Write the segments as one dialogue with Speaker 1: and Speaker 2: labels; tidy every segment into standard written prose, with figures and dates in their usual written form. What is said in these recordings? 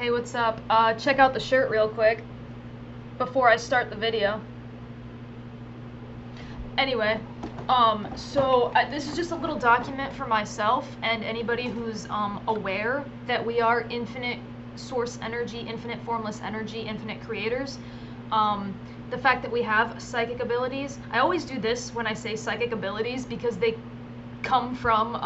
Speaker 1: Hey, what's up? Check out the shirt real quick before I start the video. Anyway, this is just a little document for myself and anybody who's aware that we are infinite source energy, infinite formless energy, infinite creators. The fact that we have psychic abilities. I always do this when I say psychic abilities because they come from,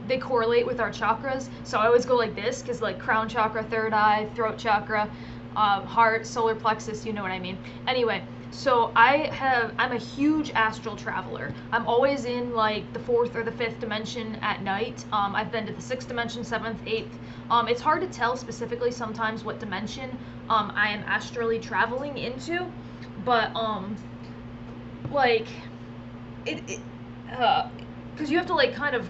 Speaker 1: they correlate with our chakras. So I always go like this because like crown chakra, third eye, throat chakra, heart, solar plexus, you know what I mean. Anyway, so I'm a huge astral traveler. I'm always in like the 4th or the 5th dimension at night. I've been to the 6th dimension, 7th, 8th. It's hard to tell specifically sometimes what dimension I am astrally traveling into, but like because you have to like kind of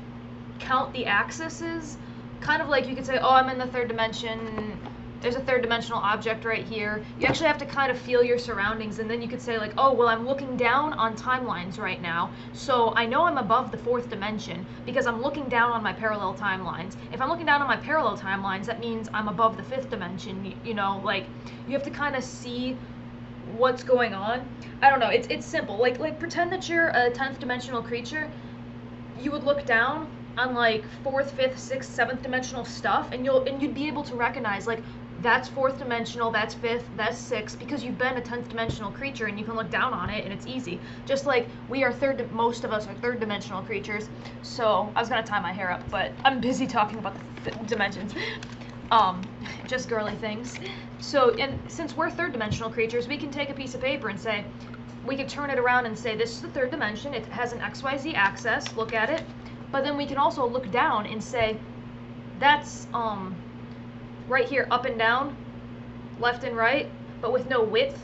Speaker 1: count the axes, kind of like you could say, oh, I'm in the 3rd dimension, there's a 3rd dimensional object right here. You actually have to kind of feel your surroundings, and then you could say like, oh, well, I'm looking down on timelines right now, so I know I'm above the 4th dimension because I'm looking down on my parallel timelines. If I'm looking down on my parallel timelines, that means I'm above the 5th dimension, you know, like, you have to kind of see what's going on. I don't know, it's simple. Like pretend that you're a 10th dimensional creature. You would look down on like 4th, 5th, 6th, 7th dimensional stuff, and you'd be able to recognize like that's 4th dimensional, that's 5th, that's 6th, because you've been a 10th dimensional creature and you can look down on it and it's easy. Just like we are most of us are 3rd dimensional creatures. So I was gonna tie my hair up, but I'm busy talking about the dimensions. Just girly things. So, and since we're 3rd dimensional creatures, we can take a piece of paper and say, we could turn it around and say, this is the 3rd dimension, it has an XYZ axis, look at it. But then we can also look down and say, that's right here, up and down, left and right, but with no width,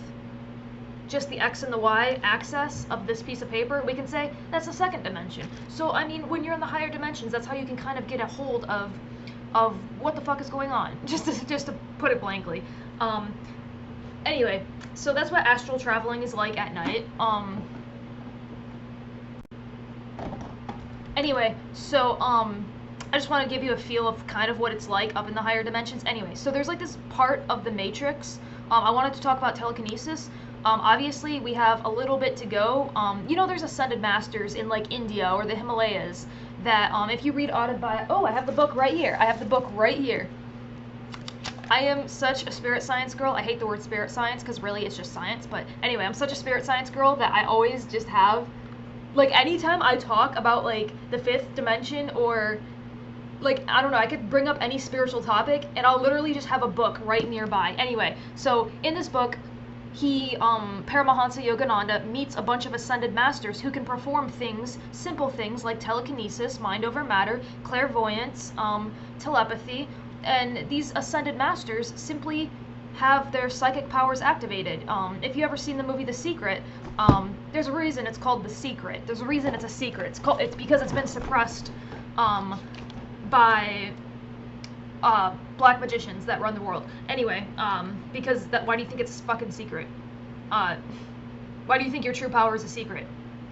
Speaker 1: just the X and the Y axis of this piece of paper. We can say that's the 2nd dimension. So I mean, when you're in the higher dimensions, that's how you can kind of get a hold of what the fuck is going on, just to put it blankly. Anyway, so that's what astral traveling is like at night. Anyway, so I just want to give you a feel of kind of what it's like up in the higher dimensions. Anyway, so there's like this part of the Matrix. I wanted to talk about telekinesis. Obviously, we have a little bit to go. You know, there's ascended masters in like India or the Himalayas that if you read oh, I have the book right here. I have the book right here. I am such a spirit science girl. I hate the word spirit science because really it's just science. But anyway, I'm such a spirit science girl that I always just have, like, anytime I talk about like the 5th dimension or like, I don't know, I could bring up any spiritual topic and I'll literally just have a book right nearby. Anyway, so in this book, Paramahansa Yogananda meets a bunch of ascended masters who can perform things, simple things like telekinesis, mind over matter, clairvoyance, telepathy, and these ascended masters simply have their psychic powers activated. If you ever seen the movie The Secret, there's a reason it's called The Secret. There's a reason it's a secret. It's because it's been suppressed by black magicians that run the world. Anyway, why do you think it's a fucking secret? Why do you think your true power is a secret?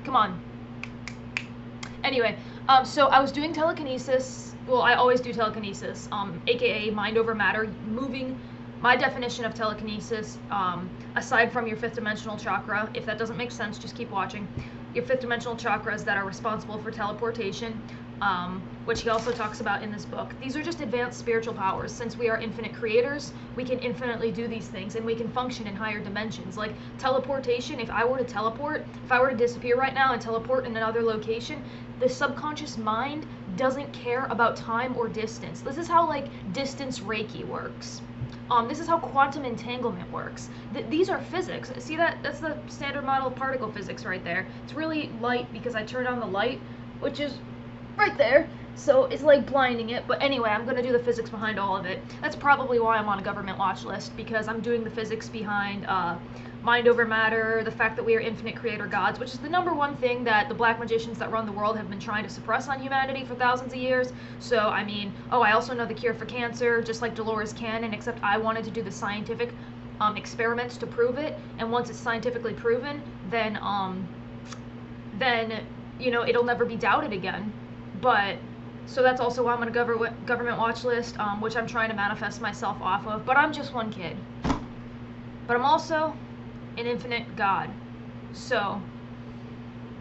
Speaker 1: Come on. Anyway, so I was doing telekinesis. Well, I always do telekinesis, aka mind over matter, moving. My definition of telekinesis, aside from your 5th dimensional chakra, if that doesn't make sense, just keep watching. Your 5th dimensional chakras that are responsible for teleportation, which he also talks about in this book. These are just advanced spiritual powers. Since we are infinite creators, we can infinitely do these things, and we can function in higher dimensions. Like teleportation, if I were to teleport, if I were to disappear right now and teleport in another location, the subconscious mind doesn't care about time or distance. This is how like distance Reiki works. This is how quantum entanglement works. These are physics. See that? That's the standard model of particle physics right there. It's really light because I turned on the light, which is right there. So it's like blinding it. But anyway, I'm going to do the physics behind all of it. That's probably why I'm on a government watch list, because I'm doing the physics behind mind over matter, the fact that we are infinite creator gods, which is the #1 thing that the black magicians that run the world have been trying to suppress on humanity for thousands of years. So, I mean, I also know the cure for cancer, just like Dolores Cannon, except I wanted to do the scientific experiments to prove it, and once it's scientifically proven, then, you know, it'll never be doubted again. But So that's also why I'm on a government watch list, which I'm trying to manifest myself off of. But I'm just one kid. But I'm also an infinite God. So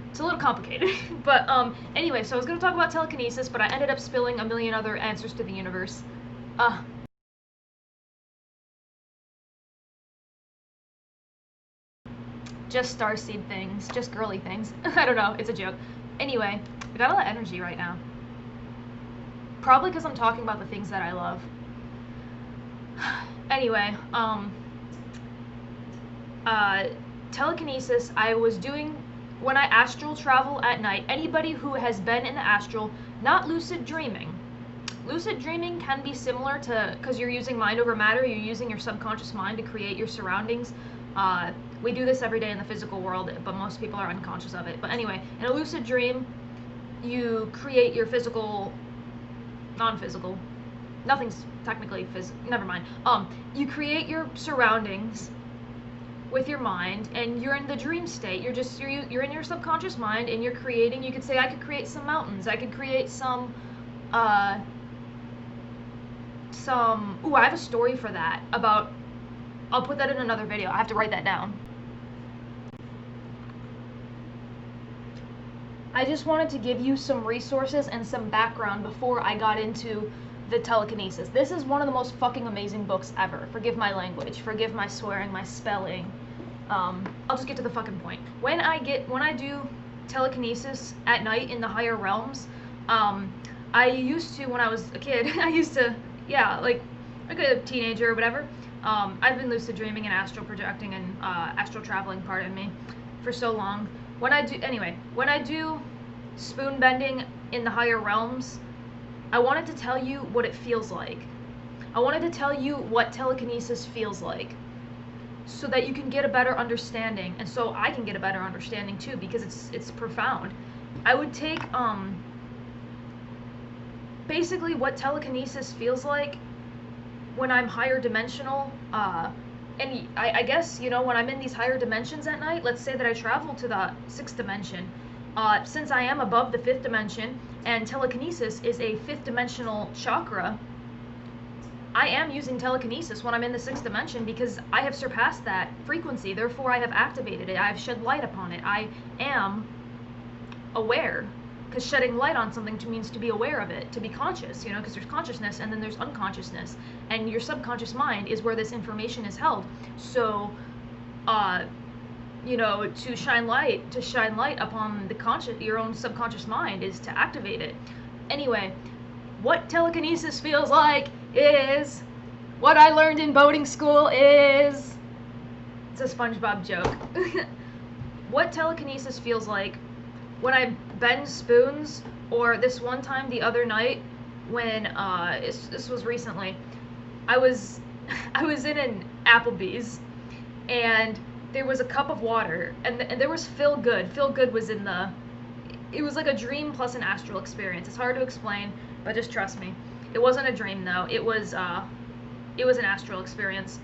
Speaker 1: it's a little complicated. But anyway, so I was going to talk about telekinesis, but I ended up spilling a million other answers to the universe. Just starseed things, just girly things. I don't know, it's a joke. Anyway, I got a lot of energy right now. Probably because I'm talking about the things that I love. Anyway, telekinesis, I was doing when I astral travel at night. Anybody who has been in the astral, not lucid dreaming. Lucid dreaming can be similar to, because you're using mind over matter, you're using your subconscious mind to create your surroundings. We do this every day in the physical world, but most people are unconscious of it. But anyway, in a lucid dream, you create your physical, non-physical, nothing's technically physical, never mind. You create your surroundings with your mind, and you're in the dream state. You're in your subconscious mind, and you're creating. You could say, I could create some mountains. I could create some. Ooh, I have a story for that about. I'll put that in another video. I have to write that down. I just wanted to give you some resources and some background before I got into the telekinesis. This is one of the most fucking amazing books ever. Forgive my language. Forgive my swearing, my spelling. I'll just get to the fucking point. When I do telekinesis at night in the higher realms, I used to, when I was a kid, like a teenager or whatever, I've been lucid dreaming and astral projecting and astral traveling, pardon me, for so long. When I do spoon bending in the higher realms, I wanted to tell you what it feels like. I wanted to tell you what telekinesis feels like, so that you can get a better understanding, and so I can get a better understanding too, because it's profound. I would take basically what telekinesis feels like when I'm higher dimensional, and I guess, when I'm in these higher dimensions at night, let's say that I travel to the 6th dimension, since I am above the 5th dimension, and telekinesis is a 5th dimensional chakra, I am using telekinesis when I'm in the 6th dimension because I have surpassed that frequency, therefore I have activated it, I have shed light upon it, I am aware. Because shedding light on something means to be aware of it, to be conscious, because there's consciousness and then there's unconsciousness. And your subconscious mind is where this information is held. So, to shine light upon your own subconscious mind is to activate it. Anyway, what telekinesis feels like is, what I learned in boating school is, it's a SpongeBob joke. What telekinesis feels like when I bend spoons, or this one time the other night when this was recently, I was in an Applebee's, and there was a cup of water, and there was Phil Good. Phil Good was in it was like a dream plus an astral experience. It's hard to explain, but just trust me. It wasn't a dream though. It was an astral experience.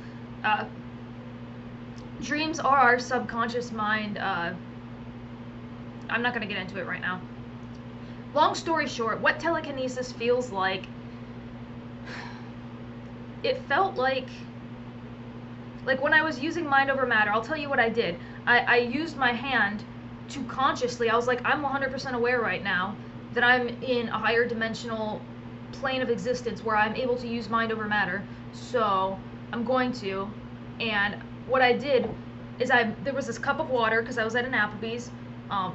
Speaker 1: Dreams are our subconscious mind. I'm not going to get into it right now. Long story short, what telekinesis feels like, it felt like when I was using mind over matter, I'll tell you what I did. I used my hand to consciously, I was like, I'm 100% aware right now that I'm in a higher dimensional plane of existence where I'm able to use mind over matter, so I'm going to. And what I did is there was this cup of water, because I was at an Applebee's,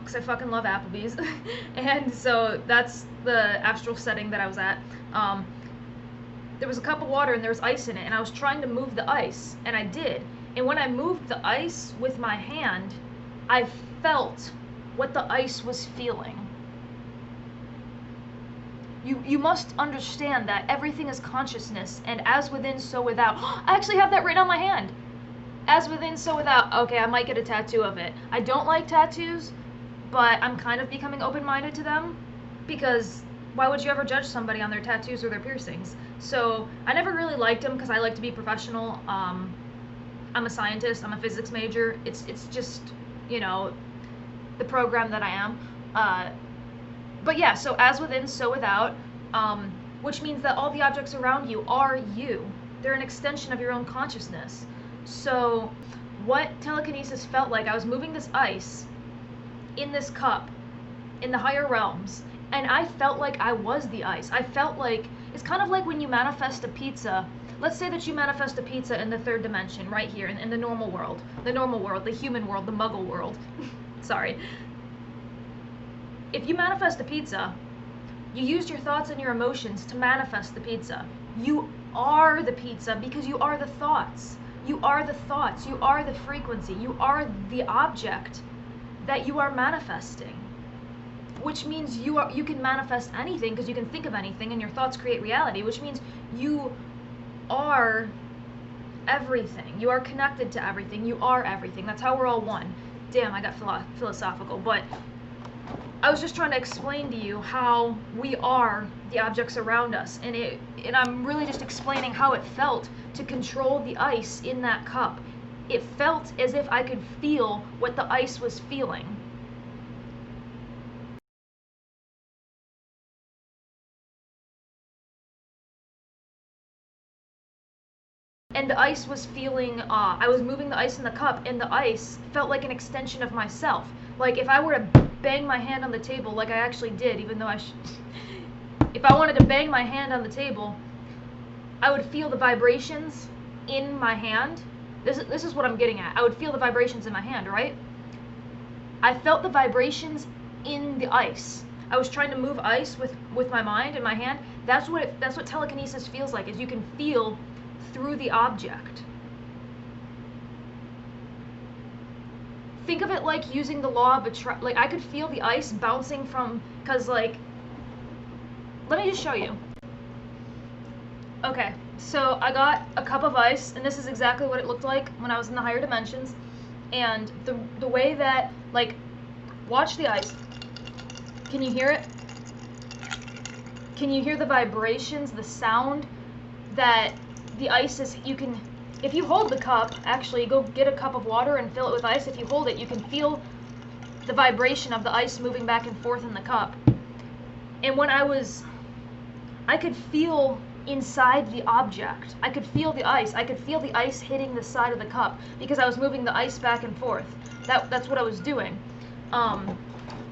Speaker 1: because I fucking love Applebee's, and so that's the astral setting that I was at. There was a cup of water and there was ice in it, and I was trying to move the ice, and I did. And when I moved the ice with my hand, I felt what the ice was feeling. You must understand that everything is consciousness, and as within, so without. I actually have that written on my hand. As within, so without. Okay, I might get a tattoo of it. I don't like tattoos, but I'm kind of becoming open-minded to them, because why would you ever judge somebody on their tattoos or their piercings? So I never really liked them because I like to be professional. I'm a scientist, I'm a physics major. It's just, the program that I am. But yeah, so as within, so without. which means that all the objects around you are you. They're an extension of your own consciousness. So what telekinesis felt like, I was moving this ice in this cup in the higher realms, and I felt like I was the ice. I felt like, it's kind of like when you manifest a pizza. Let's say that you manifest a pizza in the third dimension, right here, in the normal world, the human world, the muggle world. Sorry. If you manifest a pizza, you used your thoughts and your emotions to manifest the pizza. You are the pizza because you are the thoughts. You are the thoughts. You are the frequency. You are the object that you are manifesting. Which means you can manifest anything because you can think of anything and your thoughts create reality, which means you are everything. You are connected to everything. You are everything. That's how we're all one. Damn, I got philosophical, but I was just trying to explain to you how we are the objects around us, and I'm really just explaining how it felt to control the ice in that cup. It felt as if I could feel what the ice was feeling. And the ice was feeling, I was moving the ice in the cup, and the ice felt like an extension of myself. Like if I were to bang my hand on the table, like I actually did, even though if I wanted to bang my hand on the table, I would feel the vibrations in my hand. This is what I'm getting at. I would feel the vibrations in my hand, right? I felt the vibrations in the ice. I was trying to move ice with my mind and my hand. That's what telekinesis feels like, is you can feel through the object. Think of it like using the law of attraction. Like I could feel the ice bouncing from, cause like, let me just show you. Okay, so I got a cup of ice, and this is exactly what it looked like when I was in the higher dimensions. And the way that, like, watch the ice. Can you hear it? Can you hear the vibrations, the sound that the ice is? You can, if you hold the cup, actually go get a cup of water and fill it with ice. If you hold it, you can feel the vibration of the ice moving back and forth in the cup. And when I could feel inside the object. I could feel the ice. I could feel the ice hitting the side of the cup because I was moving the ice back and forth. That's what I was doing. I'm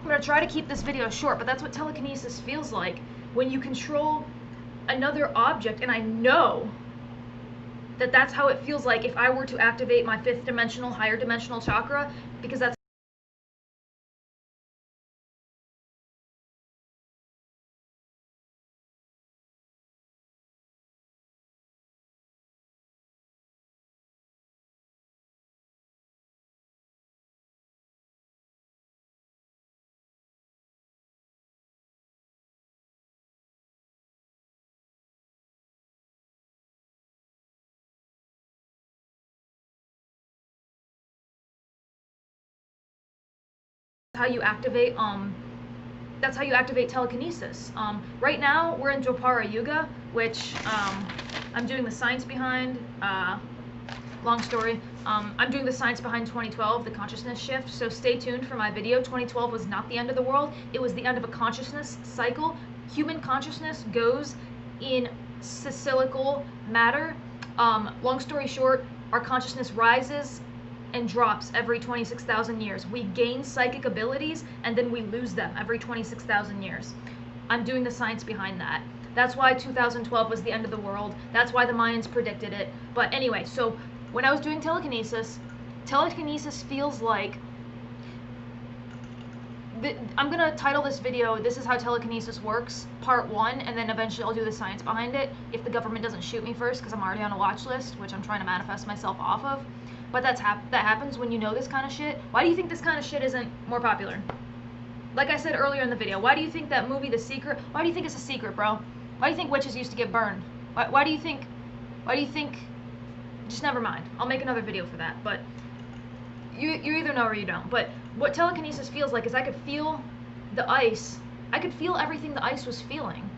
Speaker 1: gonna try to keep this video short, but that's what telekinesis feels like when you control another object, and I know that that's how it feels like if I were to activate my fifth dimensional, higher dimensional chakra, because that's how you activate that's how you activate telekinesis. Right now we're in Dwapara Yuga, which I'm doing the science behind. Long story. I'm doing the science behind 2012, the consciousness shift. So stay tuned for my video. 2012 was not the end of the world. It was the end of a consciousness cycle. Human consciousness goes in cyclical matter. Long story short, our consciousness rises and drops every 26,000 years. We gain psychic abilities and then we lose them every 26,000 years. I'm doing the science behind that. That's why 2012 was the end of the world. That's why the Mayans predicted it. But anyway, so when I was doing telekinesis feels like, I'm gonna title this video, "This is how telekinesis works, part 1, and then eventually I'll do the science behind it, if the government doesn't shoot me first, because I'm already on a watch list, which I'm trying to manifest myself off of. But that happens when you know this kind of shit. Why do you think this kind of shit isn't more popular? Like I said earlier in the video, why do you think that movie The Secret, why do you think it's a secret, bro? Why do you think witches used to get burned? Why do you think, just never mind. I'll make another video for that, but you either know or you don't. But what telekinesis feels like is I could feel the ice. I could feel everything the ice was feeling.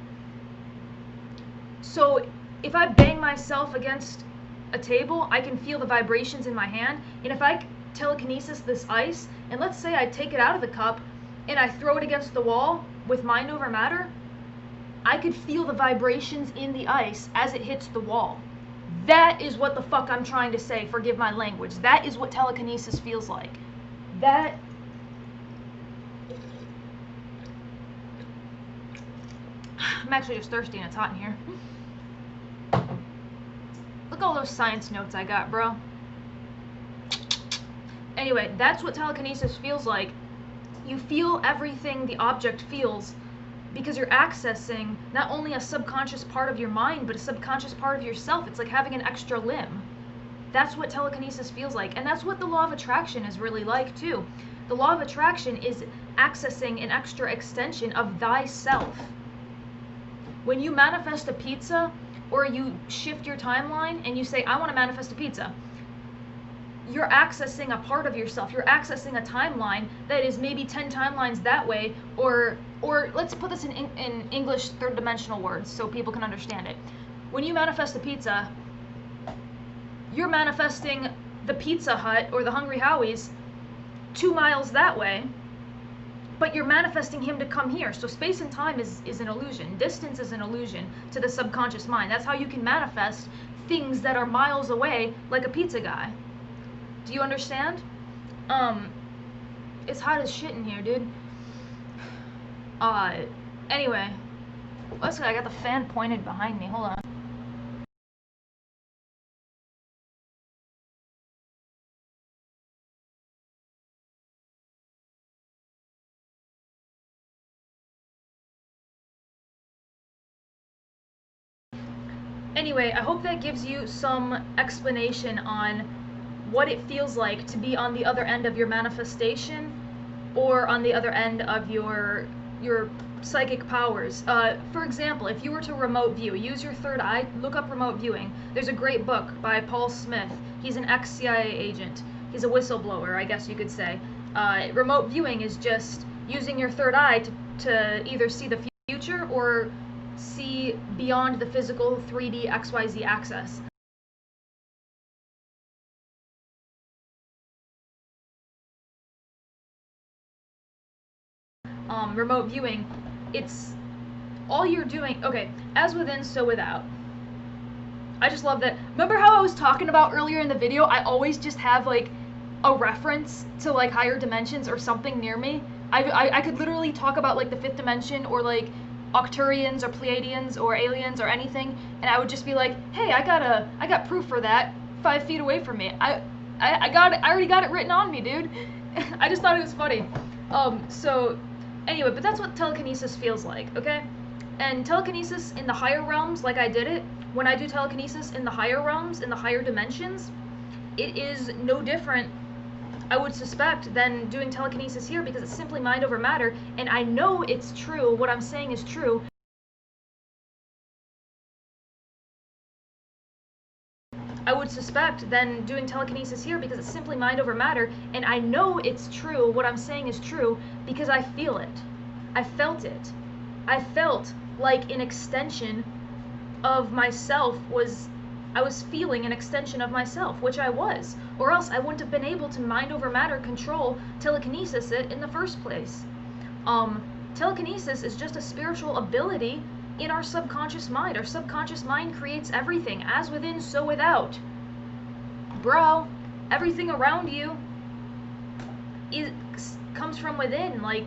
Speaker 1: So if I bang myself against a table, I can feel the vibrations in my hand. And if I telekinesis this ice, and let's say I take it out of the cup and I throw it against the wall with mind over matter, I could feel the vibrations in the ice as it hits the wall. That is what the fuck I'm trying to say, forgive my language. That is what telekinesis feels like. That... I'm actually just thirsty and it's hot in here. Look at all those science notes I got, bro. Anyway, that's what telekinesis feels like. You feel everything the object feels because you're accessing not only a subconscious part of your mind, but a subconscious part of yourself. It's like having an extra limb. That's what telekinesis feels like. And that's what the law of attraction is really like, too. The law of attraction is accessing an extra extension of thyself. When you manifest a pizza, or you shift your timeline and you say, I want to manifest a pizza, you're accessing a part of yourself. You're accessing a timeline that is maybe 10 timelines that way, or let's put this in English third-dimensional words so people can understand it. When you manifest a pizza, you're manifesting the Pizza Hut or the Hungry Howie's 2 miles that way, but you're manifesting him to come here. So space and time is an illusion. Distance is an illusion to the subconscious mind. That's how you can manifest things that are miles away, like a pizza guy. Do you understand? It's hot as shit in here, dude. Anyway. Let's go. I got the fan pointed behind me. Hold on. Anyway, I hope that gives you some explanation on what it feels like to be on the other end of your manifestation, or on the other end of your psychic powers. For example, if you were to remote view, use your third eye, look up remote viewing. There's a great book by Paul Smith. He's an ex-CIA agent. He's a whistleblower, I guess you could say. Remote viewing is just using your third eye to either see the future or see beyond the physical 3D XYZ axis. Remote viewing, it's all you're doing. Okay, as within, so without. I just love that. Remember how I was talking about earlier in the video, I always just have like a reference to like higher dimensions or something near me? I could literally talk about like the 5th dimension or like Octurians or Pleiadians or aliens or anything, and I would just be like, hey, I got proof for that 5 feet away from me. I already got it written on me, dude. I just thought it was funny. So anyway, but that's what telekinesis feels like, okay? And telekinesis in the higher realms, like I did it, when I do telekinesis in the higher realms, in the higher dimensions, it is no different, I would suspect, than doing telekinesis here, because it's simply mind over matter, and I know it's true, what I'm saying is true. I would suspect then doing telekinesis here, because it's simply mind over matter, and I know it's true, what I'm saying is true, because I feel it. I felt it. I felt like an extension of myself I was feeling an extension of myself, which I was, or else I wouldn't have been able to mind over matter control telekinesis it in the first place. Telekinesis is just a spiritual ability in our subconscious mind. Our subconscious mind creates everything, as within, so without. Bro, everything around you comes from within, like,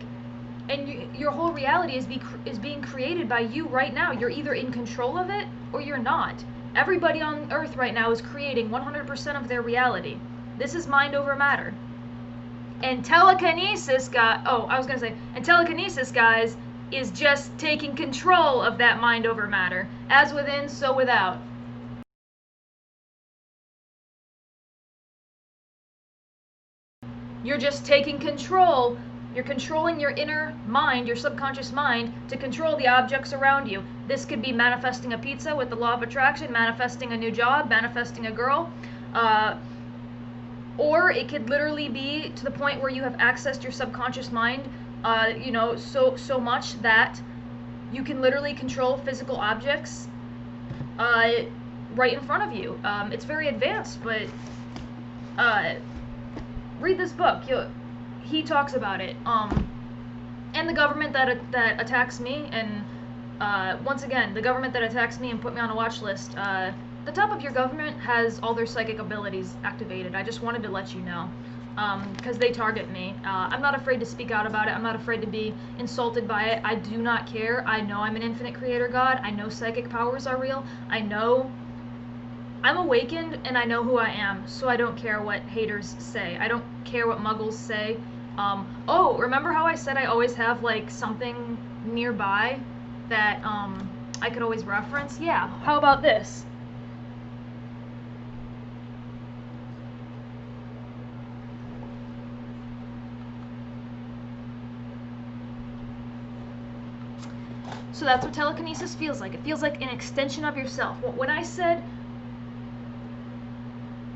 Speaker 1: and your whole reality is being created by you right now. You're either in control of it or you're not. Everybody on Earth right now is creating 100% of their reality. This is mind over matter. And telekinesis, and telekinesis, guys, is just taking control of that mind over matter. As within, so without. You're just taking control. You're controlling your inner mind, your subconscious mind, to control the objects around you. This could be manifesting a pizza with the law of attraction, manifesting a new job, manifesting a girl, or it could literally be to the point where you have accessed your subconscious mind, so much that you can literally control physical objects right in front of you. It's very advanced, but read this book. He talks about it. And the government that attacks me and once again, the government that attacks me and put me on a watch list, the top of your government has all their psychic abilities activated. I just wanted to let you know. Because they target me. I'm not afraid to speak out about it. I'm not afraid to be insulted by it. I do not care. I know I'm an infinite creator god. I know psychic powers are real. I know I'm awakened and I know who I am, so I don't care what haters say. I don't care what muggles say. Oh, remember how I said I always have like something nearby that I could always reference? Yeah, how about this? So that's what telekinesis feels like. It feels like an extension of yourself. When I said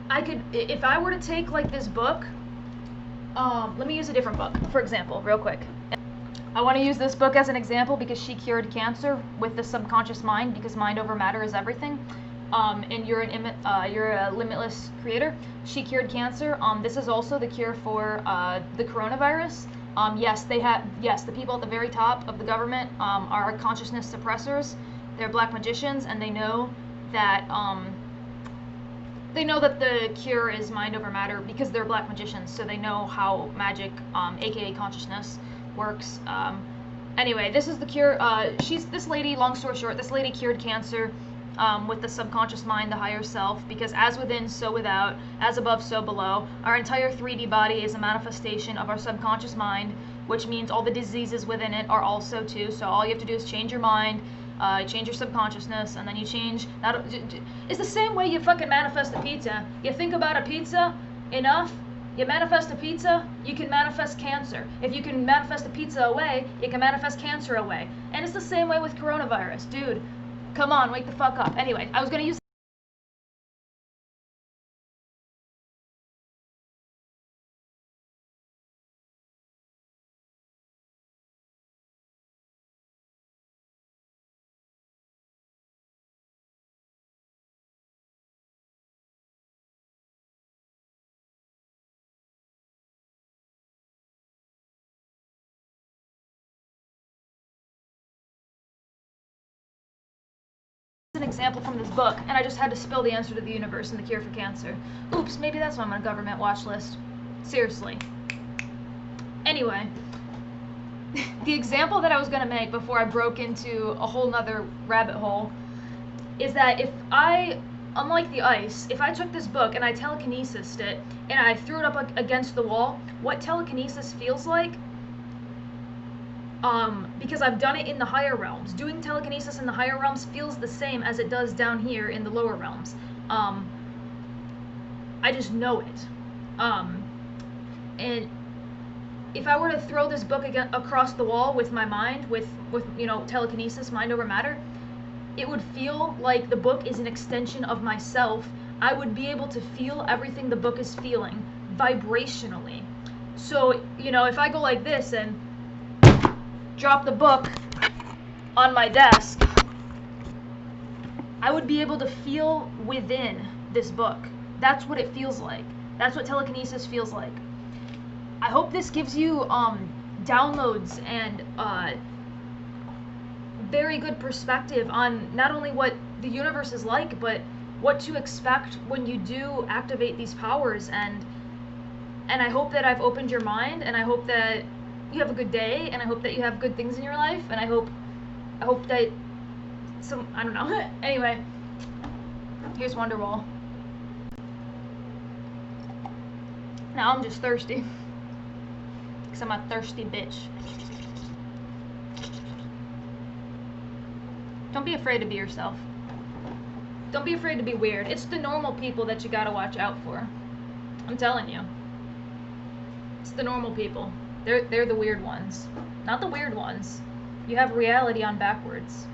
Speaker 1: I could, if I were to take like this book, let me use a different book, for example, real quick. I want to use this book as an example because she cured cancer with the subconscious mind, because mind over matter is everything. And you're a limitless creator. She cured cancer. This is also the cure for the coronavirus. Yes, the people at the very top of the government are consciousness suppressors. They're black magicians, and they know that the cure is mind over matter because they're black magicians. So they know how magic, aka consciousness, works. Anyway, this is the cure. This lady. Long story short, this lady cured cancer. With the subconscious mind, the higher self, because as within, so without, as above, so below. Our entire 3D body is a manifestation of our subconscious mind, which means all the diseases within it are also too. So all you have to do is change your mind, change your subconsciousness, and then you change. It's the same way you fucking manifest a pizza. You think about a pizza enough, you manifest a pizza, you can manifest cancer. If you can manifest a pizza away, you can manifest cancer away. And it's the same way with coronavirus, dude. Come on, wake the fuck up. Anyway, I was gonna use an example from this book, and I just had to spill the answer to the universe and the cure for cancer. Oops, maybe that's why I'm on a government watch list. Seriously. Anyway, the example that I was gonna make before I broke into a whole nother rabbit hole is that if I, unlike the ice, if I took this book and I telekinesised it and I threw it up against the wall, what telekinesis feels like, because I've done it in the higher realms. Doing telekinesis in the higher realms feels the same as it does down here in the lower realms. I just know it. And if I were to throw this book across the wall with my mind, with telekinesis, mind over matter, it would feel like the book is an extension of myself. I would be able to feel everything the book is feeling vibrationally. So, if I go like this and drop the book on my desk, I would be able to feel within this book. That's what it feels like. That's what telekinesis feels like. I hope this gives you downloads and very good perspective on not only what the universe is like, but what to expect when you do activate these powers. And I hope that I've opened your mind, and I hope that you have a good day, and I hope that you have good things in your life, and I hope that I don't know. Anyway, here's Wonderwall. Now I'm just thirsty, because I'm a thirsty bitch. Don't be afraid to be yourself. Don't be afraid to be weird. It's the normal people that you gotta watch out for. I'm telling you. It's the normal people. They're the weird ones. Not the weird ones. You have reality on backwards.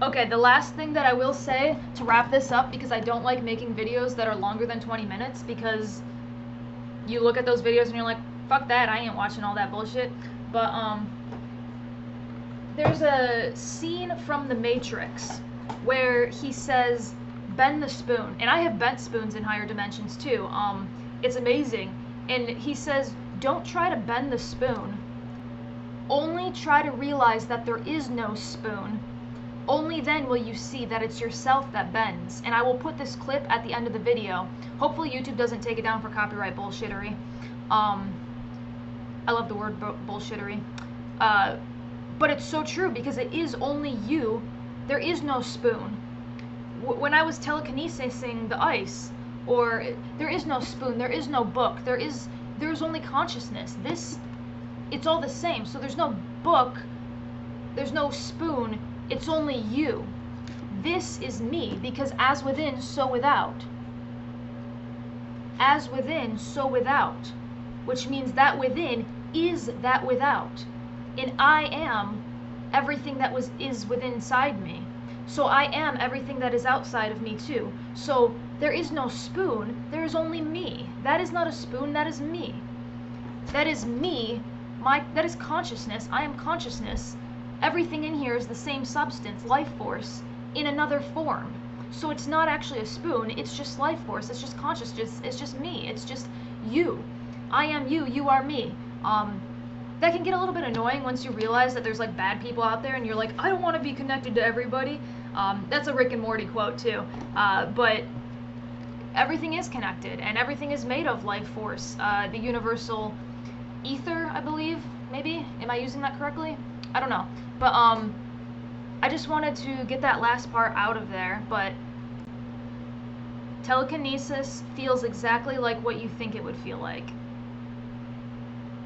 Speaker 1: Okay, the last thing that I will say to wrap this up, because I don't like making videos that are longer than 20 minutes, because you look at those videos and you're like, fuck that, I ain't watching all that bullshit. But, there's a scene from The Matrix where he says, bend the spoon. And I have bent spoons in higher dimensions too. It's amazing. And he says, don't try to bend the spoon. only try to realize that there is no spoon, only then will you see that it's yourself that bends. And I will put this clip at the end of the video. Hopefully YouTube doesn't take it down for copyright bullshittery. I love the word bullshittery. But it's so true, because it is only you. There is no spoon. When I was telekinesising the ice, or there is no spoon, there is no book, there's only consciousness. It's all the same. So there's no book, there's no spoon, it's only you. This is me, because as within, so without. As within, so without. Which means that within is that without. And I am everything that is within inside me. So I am everything that is outside of me too. So there is no spoon, there is only me. That is not a spoon, that is me. That is me, that is consciousness. I am consciousness. Everything in here is the same substance, life force, in another form. So it's not actually a spoon, it's just life force, it's just consciousness, it's just me, it's just you. I am you, you are me. That can get a little bit annoying once you realize that there's like bad people out there and you're like, I don't want to be connected to everybody. That's a Rick and Morty quote too. But everything is connected and everything is made of life force. The universal ether, I believe, maybe? Am I using that correctly? I don't know. But I just wanted to get that last part out of there. But telekinesis feels exactly like what you think it would feel like.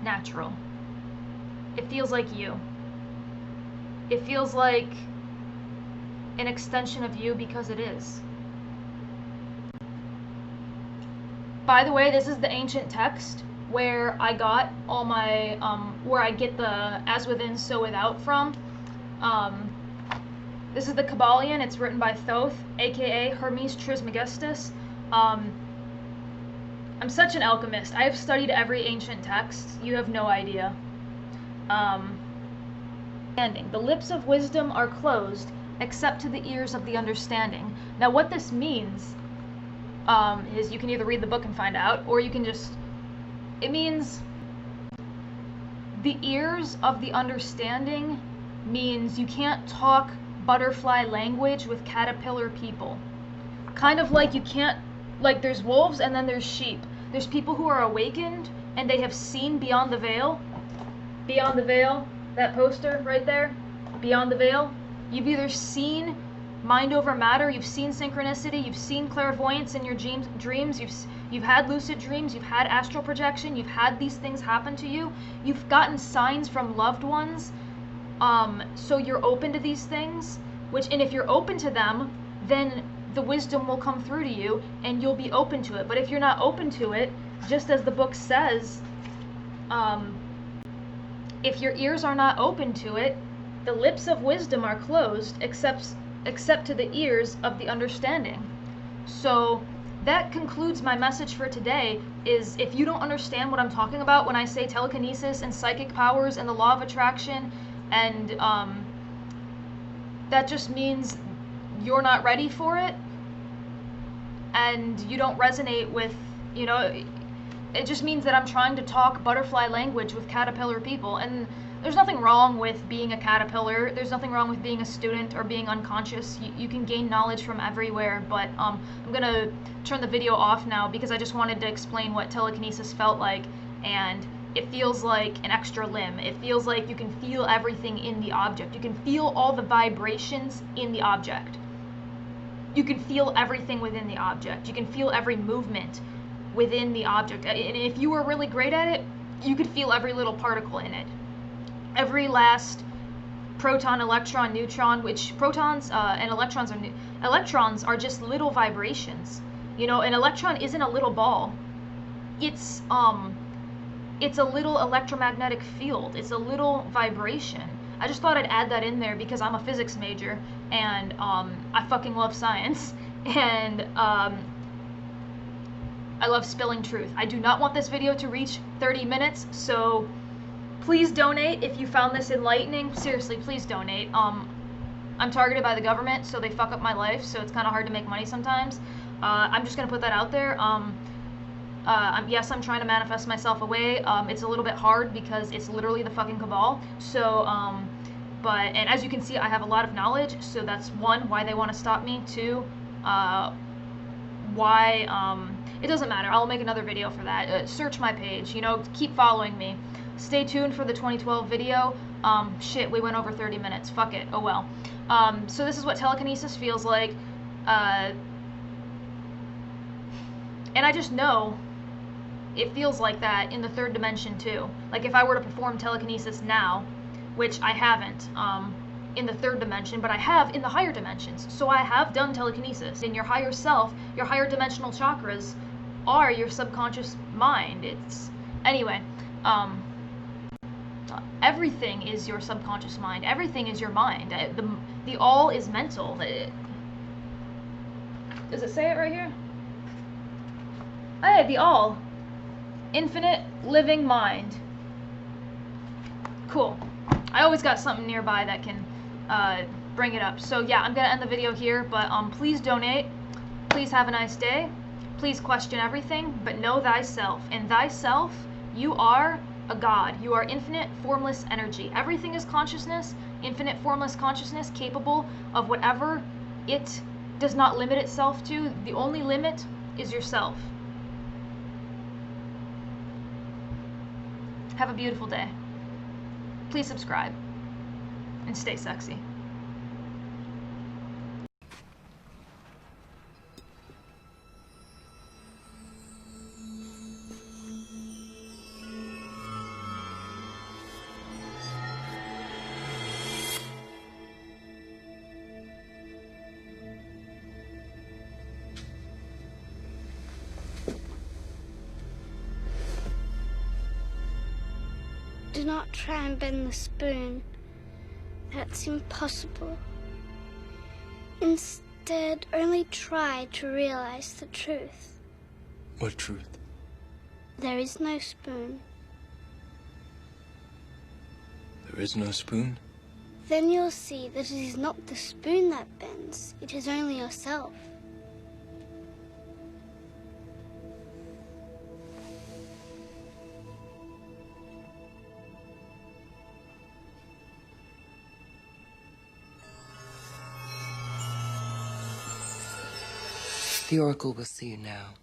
Speaker 1: Natural. It feels like you. It feels like an extension of you because it is. By the way, this is the ancient text where I got all my, where I get the as within, so without from. This is the Kabbalion. It's written by Thoth, aka Hermes Trismegistus. I'm such an alchemist. I have studied every ancient text. You have no idea. The lips of wisdom are closed, except to the ears of the understanding. Now what this means is you can either read the book and find out, or you can just, it means the ears of the understanding means you can't talk butterfly language with caterpillar people. Kind of like you can't, like there's wolves and then there's sheep. There's people who are awakened and they have seen beyond the veil. Beyond the veil, that poster right there, beyond the veil. You've either seen mind over matter, you've seen synchronicity, you've seen clairvoyance in your dreams, you've had lucid dreams, you've had astral projection, you've had these things happen to you, you've gotten signs from loved ones, so you're open to these things, and if you're open to them, then the wisdom will come through to you and you'll be open to it. But if you're not open to it, just as the book says, if your ears are not open to it, the lips of wisdom are closed, except to the ears of the understanding. So that concludes my message for today, is if you don't understand what I'm talking about when I say telekinesis and psychic powers and the law of attraction, and that just means you're not ready for it, and you don't resonate with, you know, it just means that I'm trying to talk butterfly language with caterpillar people, and there's nothing wrong with being a caterpillar, there's nothing wrong with being a student or being unconscious. You can gain knowledge from everywhere, but I'm gonna turn the video off now because I just wanted to explain what telekinesis felt like, and it feels like an extra limb. It feels like you can feel everything in the object. You can feel all the vibrations in the object. You can feel everything within the object. You can feel every movement within the object. And if you were really great at it, you could feel every little particle in it. Every last proton, electron, neutron, which protons and electrons are just little vibrations. You know, an electron isn't a little ball. It's a little electromagnetic field. It's a little vibration. I just thought I'd add that in there because I'm a physics major and I fucking love science, and I love spilling truth. I do not want this video to reach 30 minutes, so please donate if you found this enlightening. Seriously, please donate. I'm targeted by the government, so they fuck up my life, so it's kind of hard to make money sometimes. I'm just gonna put that out there. Yes, I'm trying to manifest myself away. It's a little bit hard because it's literally the fucking cabal. So, and as you can see, I have a lot of knowledge. So that's one, why they want to stop me. Two, why, it doesn't matter. I'll make another video for that. Search my page, keep following me. Stay tuned for the 2012 video. Shit, we went over 30 minutes. Fuck it. Oh well. So this is what telekinesis feels like. And I just know it feels like that in the third dimension too. Like if I were to perform telekinesis now, which I haven't in the third dimension, but I have in the higher dimensions. So I have done telekinesis. In your higher self, your higher dimensional chakras are your subconscious mind. Anyway, everything is your subconscious mind. Everything is your mind. The all is mental. Does it say it right here? Hey, the all. Infinite living mind. Cool. I always got something nearby that can bring it up. So yeah, I'm gonna end the video here, but please donate. Please have a nice day. Please question everything, but know thyself. In thyself, you are a god. You are infinite, formless energy. Everything is consciousness, infinite, formless consciousness, capable of whatever it does not limit itself to. The only limit is yourself. Have a beautiful day. Please subscribe and stay sexy.
Speaker 2: Do not try and bend the spoon. That's impossible. Instead, only try to realize the truth.
Speaker 3: What truth?
Speaker 2: There is no spoon.
Speaker 3: There is no spoon?
Speaker 2: Then you'll see that it is not the spoon that bends. It is only yourself.
Speaker 3: The Oracle will see you now.